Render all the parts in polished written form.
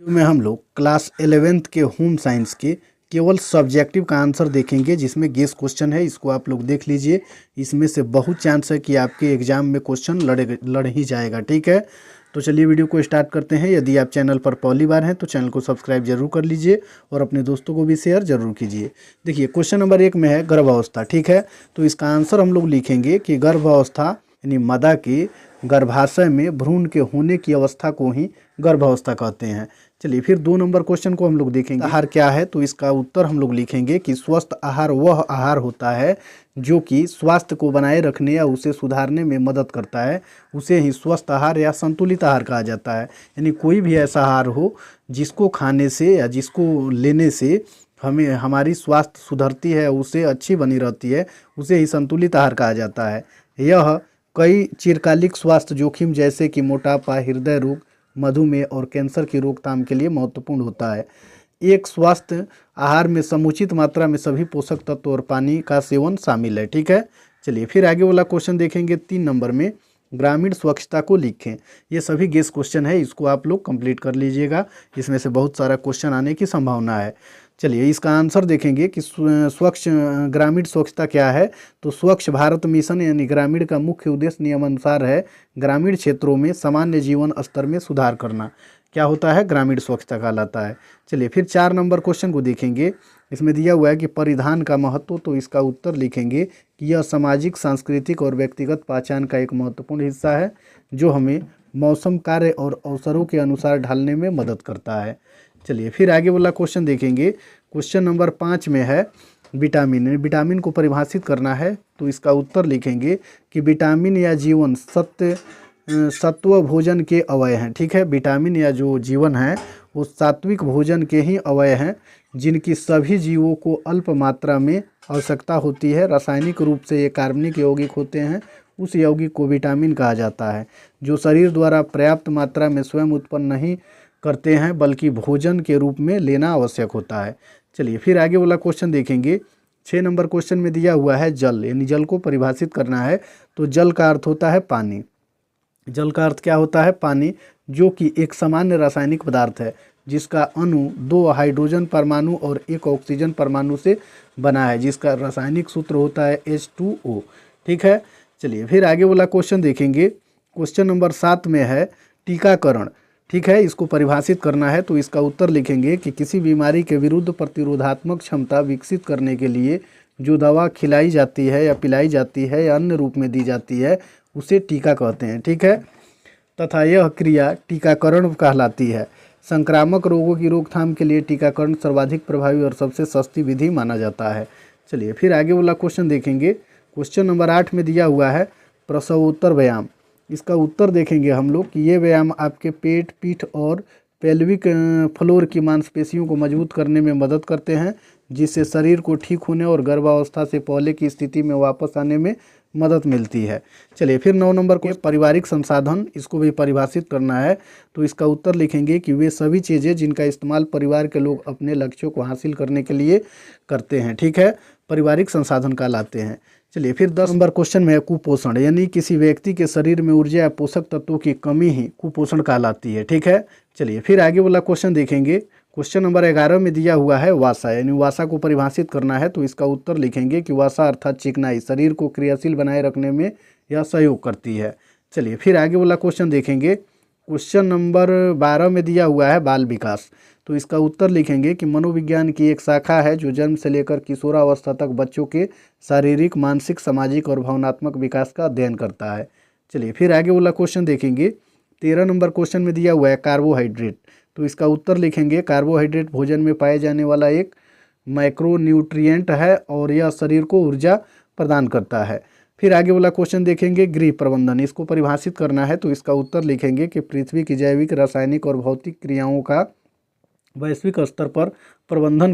में हम लोग क्लास 11th के होम साइंस के केवल सब्जेक्टिव का आंसर देखेंगे, जिसमें गेस क्वेश्चन है। इसको आप लोग देख लीजिए। इसमें से बहुत चांस है कि आपके एग्जाम में क्वेश्चन लड़ ही जाएगा। ठीक है, तो चलिए वीडियो को स्टार्ट करते हैं। यदि आप चैनल पर पहली बार हैं तो चैनल को सब्सक्राइब जरूर कर लीजिए और अपने दोस्तों को भी शेयर जरूर कीजिए। देखिए क्वेश्चन नंबर 1 में है गर्भावस्था। ठीक है, तो इसका आंसर हम लोग लिखेंगे कि गर्भावस्था यानी मादा के गर्भाशय में भ्रूण के होने की अवस्था को ही गर्भावस्था कहते हैं। चलिए फिर 2 नंबर क्वेश्चन को हम लोग देखेंगे। आहार क्या है, तो इसका उत्तर हम लोग लिखेंगे कि स्वस्थ आहार वह आहार होता है जो कि स्वास्थ्य को बनाए रखने या उसे सुधारने में मदद करता है। उसे ही स्वस्थ आहार या संतुलित आहार कहा जाता है। यानी कोई भी ऐसा आहार हो जिसको खाने से या जिसको लेने से हमें हमारी स्वास्थ्य सुधरती है, उसे अच्छी बनी रहती है, उसे ही संतुलित आहार कहा जाता है। यह कई चिरकालिक स्वास्थ्य जोखिम जैसे कि मोटापा, हृदय रोग, मधुमेह और कैंसर की रोकथाम के लिए महत्वपूर्ण होता है। एक स्वास्थ्य आहार में समुचित मात्रा में सभी पोषक तत्व और पानी का सेवन शामिल है। ठीक है, चलिए फिर आगे वाला क्वेश्चन देखेंगे। 3 नंबर में ग्रामीण स्वच्छता को लिखें। ये सभी गेस क्वेश्चन है, इसको आप लोग कंप्लीट कर लीजिएगा। इसमें से बहुत सारा क्वेश्चन आने की संभावना है। चलिए इसका आंसर देखेंगे कि स्वच्छ ग्रामीण स्वच्छता क्या है। तो स्वच्छ भारत मिशन यानी ग्रामीण का मुख्य उद्देश्य नियमानुसार है ग्रामीण क्षेत्रों में सामान्य जीवन स्तर में सुधार करना। क्या होता है? ग्रामीण स्वच्छता कहलाता है। चलिए फिर 4 नंबर क्वेश्चन को देखेंगे। इसमें दिया हुआ है कि परिधान का महत्व, तो इसका उत्तर लिखेंगे कि यह सामाजिक, सांस्कृतिक और व्यक्तिगत पहचान का एक महत्वपूर्ण हिस्सा है जो हमें मौसम, कार्य और अवसरों के अनुसार ढालने में मदद करता है। चलिए फिर आगे वाला क्वेश्चन देखेंगे। क्वेश्चन नंबर 5 में है विटामिन। विटामिन को परिभाषित करना है, तो इसका उत्तर लिखेंगे कि विटामिन या जीवन सत्व भोजन के अवयव हैं। ठीक है, विटामिन या जो जीवन है वो सात्विक भोजन के ही अवयव हैं जिनकी सभी जीवों को अल्प मात्रा में आवश्यकता होती है। रासायनिक रूप से ये कार्बनिक यौगिक होते हैं। उस यौगिक को विटामिन कहा जाता है जो शरीर द्वारा पर्याप्त मात्रा में स्वयं उत्पन्न नहीं करते हैं, बल्कि भोजन के रूप में लेना आवश्यक होता है। चलिए फिर आगे वाला क्वेश्चन देखेंगे। 6 नंबर क्वेश्चन में दिया हुआ है जल, यानी जल को परिभाषित करना है। तो जल का अर्थ होता है पानी। जल का अर्थ क्या होता है? पानी, जो कि एक सामान्य रासायनिक पदार्थ है जिसका अणु 2 हाइड्रोजन परमाणु और 1 ऑक्सीजन परमाणु से बना है, जिसका रासायनिक सूत्र होता है H2O। ठीक है, चलिए फिर आगे वाला क्वेश्चन देखेंगे। क्वेश्चन नंबर 7 में है टीकाकरण। ठीक है, इसको परिभाषित करना है, तो इसका उत्तर लिखेंगे कि किसी बीमारी के विरुद्ध प्रतिरोधात्मक क्षमता विकसित करने के लिए जो दवा खिलाई जाती है या पिलाई जाती है या अन्य रूप में दी जाती है उसे टीका कहते हैं। ठीक है, तथा यह क्रिया टीकाकरण कहलाती है। संक्रामक रोगों की रोकथाम के लिए टीकाकरण सर्वाधिक प्रभावी और सबसे सस्ती विधि माना जाता है। चलिए फिर आगे वाला क्वेश्चन देखेंगे। क्वेश्चन नंबर 8 में दिया हुआ है प्रसवोत्तर व्यायाम। इसका उत्तर देखेंगे हम लोग कि ये व्यायाम आपके पेट, पीठ और पेल्विक फ्लोर की मांसपेशियों को मजबूत करने में मदद करते हैं, जिससे शरीर को ठीक होने और गर्भावस्था से पहले की स्थिति में वापस आने में मदद मिलती है। चलिए फिर 9 नंबर को पारिवारिक संसाधन, इसको भी परिभाषित करना है। तो इसका उत्तर लिखेंगे कि वे सभी चीज़ें जिनका इस्तेमाल परिवार के लोग अपने लक्ष्यों को हासिल करने के लिए करते हैं। ठीक है, पारिवारिक संसाधन कहलाते हैं। चलिए फिर 10 नंबर क्वेश्चन में है कुपोषण, यानी किसी व्यक्ति के शरीर में ऊर्जा या पोषक तत्वों की कमी ही कुपोषण कहलाती है। ठीक है, चलिए फिर आगे वाला क्वेश्चन देखेंगे। क्वेश्चन नंबर 11 में दिया हुआ है वासा, यानी वासा को परिभाषित करना है। तो इसका उत्तर लिखेंगे कि वासा अर्थात चिकनाई शरीर को क्रियाशील बनाए रखने में यह सहयोग करती है। चलिए फिर आगे वाला क्वेश्चन देखेंगे। क्वेश्चन नंबर 12 में दिया हुआ है बाल विकास। तो इसका उत्तर लिखेंगे कि मनोविज्ञान की एक शाखा है जो जन्म से लेकर किशोरावस्था तक बच्चों के शारीरिक, मानसिक, सामाजिक और भावनात्मक विकास का अध्ययन करता है। चलिए फिर आगे वाला क्वेश्चन देखेंगे। 13 नंबर क्वेश्चन में दिया हुआ है कार्बोहाइड्रेट। तो इसका उत्तर लिखेंगे कार्बोहाइड्रेट भोजन में पाए जाने वाला एक माइक्रोन्यूट्रिएंट है और यह शरीर को ऊर्जा प्रदान करता है। फिर आगे वाला क्वेश्चन देखेंगे गृह प्रबंधन, इसको परिभाषित करना है। तो इसका उत्तर लिखेंगे कि पृथ्वी की जैविक, रासायनिक और भौतिक क्रियाओं का वैश्विक स्तर पर प्रबंधन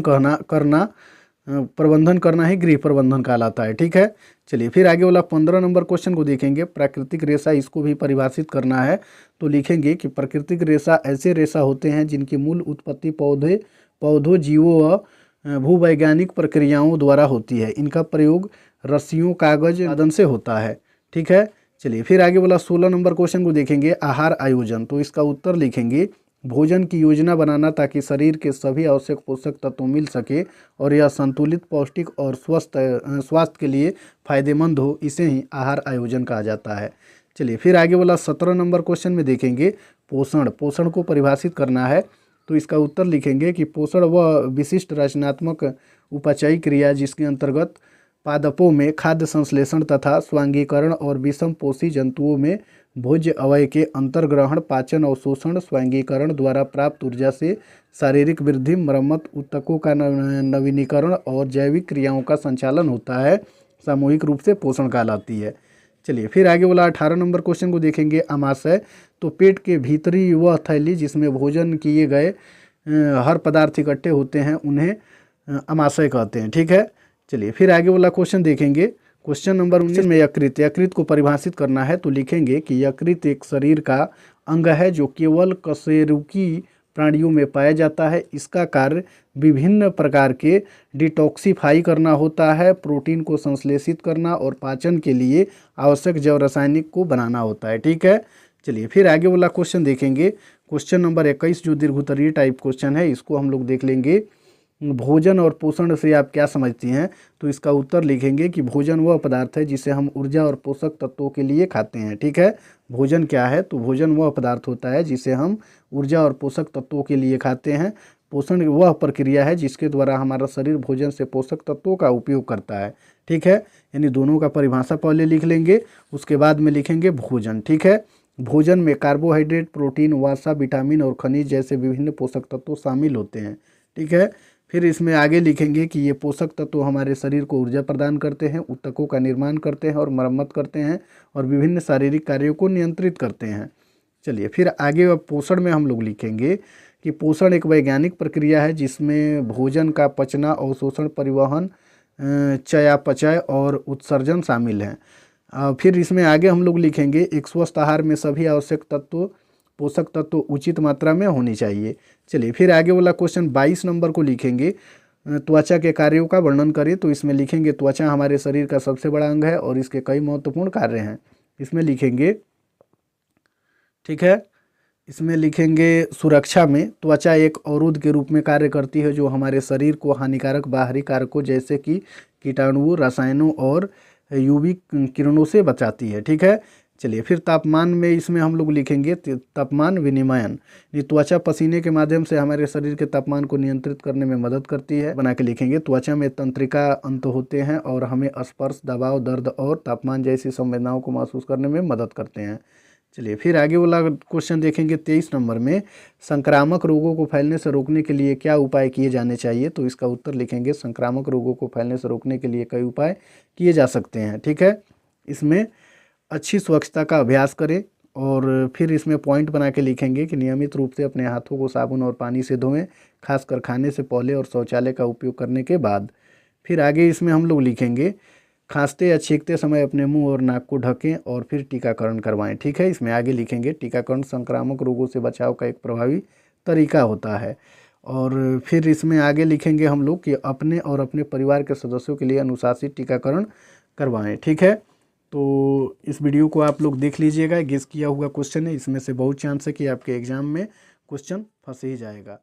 करना ही गृह प्रबंधन कहलाता है। ठीक है, चलिए फिर आगे वाला 15 नंबर क्वेश्चन को देखेंगे। प्राकृतिक रेशा, इसको भी परिभाषित करना है। तो लिखेंगे कि प्राकृतिक रेशा ऐसे रेशा होते हैं जिनकी मूल उत्पत्ति पौधों, जीवों व भूवैज्ञानिक प्रक्रियाओं द्वारा होती है। इनका प्रयोग रस्सियों, कागज आदि से होता है। ठीक है, चलिए फिर आगे वाला 16 नंबर क्वेश्चन को देखेंगे आहार आयोजन। तो इसका उत्तर लिखेंगे भोजन की योजना बनाना ताकि शरीर के सभी आवश्यक पोषक तत्व मिल सके और यह संतुलित, पौष्टिक और स्वास्थ्य के लिए फायदेमंद हो, इसे ही आहार आयोजन कहा जाता है। चलिए फिर आगे वाला 17 नंबर क्वेश्चन में देखेंगे पोषण। पोषण को परिभाषित करना है तो इसका उत्तर लिखेंगे कि पोषण वह विशिष्ट रचनात्मक उपाचायी क्रिया जिसके अंतर्गत पादपों में खाद्य संश्लेषण तथा स्वांगीकरण और विषम पोषी जंतुओं में भोज्य अवयव के अंतर्ग्रहण, पाचन और शोषण, स्वांगीकरण द्वारा प्राप्त ऊर्जा से शारीरिक वृद्धि, मरम्मत, ऊतकों का नवीनीकरण और जैविक क्रियाओं का संचालन होता है, सामूहिक रूप से पोषण कहलाती है। चलिए फिर आगे वाला 18 नंबर क्वेश्चन को देखेंगे आमाशय। तो पेट के भीतरी वह थैली जिसमें भोजन किए गए हर पदार्थ इकट्ठे होते हैं उन्हें आमाशय कहते हैं। ठीक है, चलिए फिर आगे वाला क्वेश्चन देखेंगे। क्वेश्चन नंबर 19 में यकृत। यकृत को परिभाषित करना है तो लिखेंगे कि यकृत एक शरीर का अंग है जो केवल कशेरुकी प्राणियों में पाया जाता है। इसका कार्य विभिन्न प्रकार के डिटॉक्सिफाई करना होता है, प्रोटीन को संश्लेषित करना और पाचन के लिए आवश्यक जैव रासायनिक को बनाना होता है। ठीक है, चलिए फिर आगे वाला क्वेश्चन देखेंगे। क्वेश्चन नंबर 21 जो दीर्घोत्तरीय टाइप क्वेश्चन है, इसको हम लोग देख लेंगे। भोजन और पोषण से आप क्या समझती हैं? तो इसका उत्तर लिखेंगे कि भोजन वह पदार्थ है जिसे हम ऊर्जा और पोषक तत्वों के लिए खाते हैं। ठीक है, भोजन क्या है? तो भोजन वह पदार्थ होता है जिसे हम ऊर्जा और पोषक तत्वों के लिए खाते हैं। पोषण वह प्रक्रिया है जिसके द्वारा हमारा शरीर भोजन से पोषक तत्वों का उपयोग करता है। ठीक है, यानी दोनों का परिभाषा पहले लिख लेंगे, उसके बाद में लिखेंगे भोजन। ठीक है, भोजन में कार्बोहाइड्रेट, प्रोटीन, वसा, विटामिन और खनिज जैसे विभिन्न पोषक तत्व शामिल होते हैं। ठीक है, फिर इसमें आगे लिखेंगे कि ये पोषक तत्व हमारे शरीर को ऊर्जा प्रदान करते हैं, ऊतकों का निर्माण करते हैं और मरम्मत करते हैं और विभिन्न शारीरिक कार्यों को नियंत्रित करते हैं। चलिए फिर आगे अब पोषण में हम लोग लिखेंगे कि पोषण एक वैज्ञानिक प्रक्रिया है जिसमें भोजन का पचना, अवशोषण, परिवहन, चयापचय और उत्सर्जन शामिल हैं। फिर इसमें आगे हम लोग लिखेंगे एक स्वस्थ आहार में सभी आवश्यक तत्व, पोषक तत्व उचित मात्रा में होनी चाहिए। चलिए फिर आगे वाला क्वेश्चन 22 नंबर को लिखेंगे। त्वचा के कार्यों का वर्णन करें तो इसमें लिखेंगे त्वचा हमारे शरीर का सबसे बड़ा अंग है और इसके कई महत्वपूर्ण कार्य हैं। इसमें लिखेंगे, ठीक है, इसमें लिखेंगे सुरक्षा में त्वचा एक अवरोध के रूप में कार्य करती है जो हमारे शरीर को हानिकारक बाहरी कारकों जैसे कि कीटाणुओं, रसायनों और यूवी किरणों से बचाती है। ठीक है, चलिए फिर तापमान में इसमें हम लोग लिखेंगे तापमान विनिमयन। ये त्वचा पसीने के माध्यम से हमारे शरीर के तापमान को नियंत्रित करने में मदद करती है। बना के लिखेंगे त्वचा में तंत्रिका अंत होते हैं और हमें स्पर्श, दबाव, दर्द और तापमान जैसी संवेदनाओं को महसूस करने में मदद करते हैं। चलिए फिर आगे वाला क्वेश्चन देखेंगे 23 नंबर में। संक्रामक रोगों को फैलने से रोकने के लिए क्या उपाय किए जाने चाहिए? तो इसका उत्तर लिखेंगे संक्रामक रोगों को फैलने से रोकने के लिए कई उपाय किए जा सकते हैं। ठीक है, इसमें अच्छी स्वच्छता का अभ्यास करें और फिर इसमें पॉइंट बना के लिखेंगे कि नियमित रूप से अपने हाथों को साबुन और पानी से धोएं, खासकर खाने से पहले और शौचालय का उपयोग करने के बाद। फिर आगे इसमें हम लोग लिखेंगे खांसते या छींकते समय अपने मुंह और नाक को ढकें और फिर टीकाकरण करवाएं। ठीक है, इसमें आगे लिखेंगे टीकाकरण संक्रामक रोगों से बचाव का एक प्रभावी तरीका होता है। और फिर इसमें आगे लिखेंगे हम लोग कि अपने और अपने परिवार के सदस्यों के लिए अनुशासित टीकाकरण करवाएं। ठीक है, तो इस वीडियो को आप लोग देख लीजिएगा। गेस किया हुआ क्वेश्चन है, इसमें से बहुत चांस है कि आपके एग्जाम में क्वेश्चन फंस ही जाएगा।